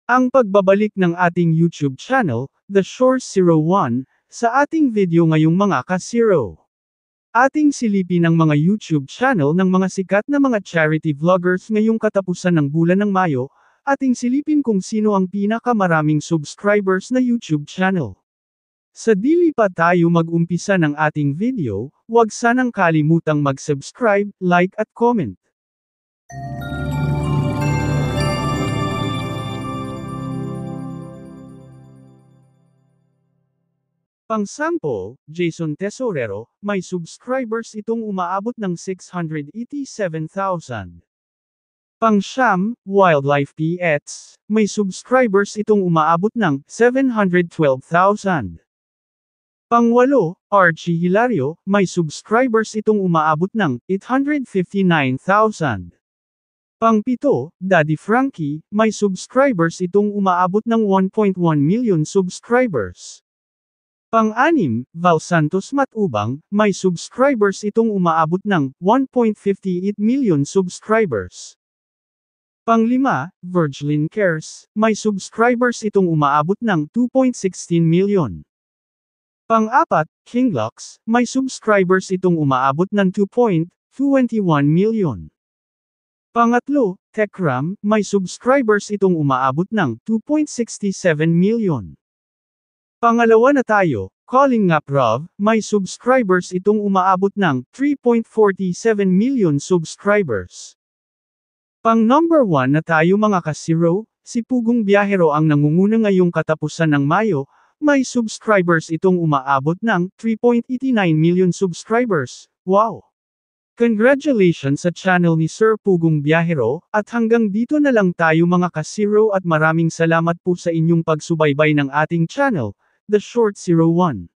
Ang pagbabalik ng ating YouTube channel, The Short01, sa ating video ngayong mga ka-zero. Ating silipin ang mga YouTube channel ng mga sikat na mga charity vloggers ngayong katapusan ng bulan ng Mayo, ating silipin kung sino ang pinakamaraming subscribers na YouTube channel. Sa dili pa tayo mag-umpisa ng ating video, huwag sanang kalimutang mag-subscribe, like at comment. Pang-sample, Jason Tesorero, may subscribers itong umaabot ng 687,000. Pang-siyam, Wildlife PX, may subscribers itong umaabot ng 712,000. Pang-walo, Archie Hilario, may subscribers itong umaabot ng 859,000. Pang-pito, Daddy Frankie, may subscribers itong umaabot ng 1.1 million subscribers. Pang-anim, Val Santos Matubang, may subscribers itong umaabot ng 1.58 million subscribers. Pang-lima, Virgilin Cares, may subscribers itong umaabot ng 2.16 million. Pang-apat, Kinglocks, may subscribers itong umaabot ng 2.21 million. Pangatlo, Techram, may subscribers itong umaabot ng 2.67 million. Pangalawa na tayo, Calling Nga Prov, may subscribers itong umaabot ng 3.47 million subscribers. Pang number 1 na tayo mga ka-zero, si Pugong Biyahero ang nangunguna ngayong katapusan ng Mayo, may subscribers itong umaabot ng 3.89 million subscribers. Wow! Congratulations sa channel ni Sir Pugong Biyahero, at hanggang dito na lang tayo mga ka-zero at maraming salamat po sa inyong pagsubaybay ng ating channel, The Short01.